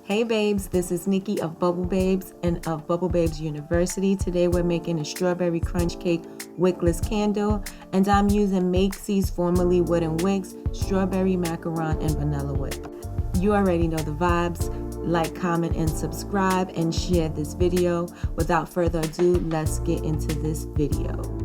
Hey babes, this is Nikki of Bubble Babes and of Bubble Babes University. Today we're making a strawberry crunch cake wickless candle, and I'm using Makesy's formerly Wooden Wicks, strawberry macaron, and vanilla whip. You already know the vibes. Like, comment, and subscribe, and share this video. Without further ado, let's get into this video.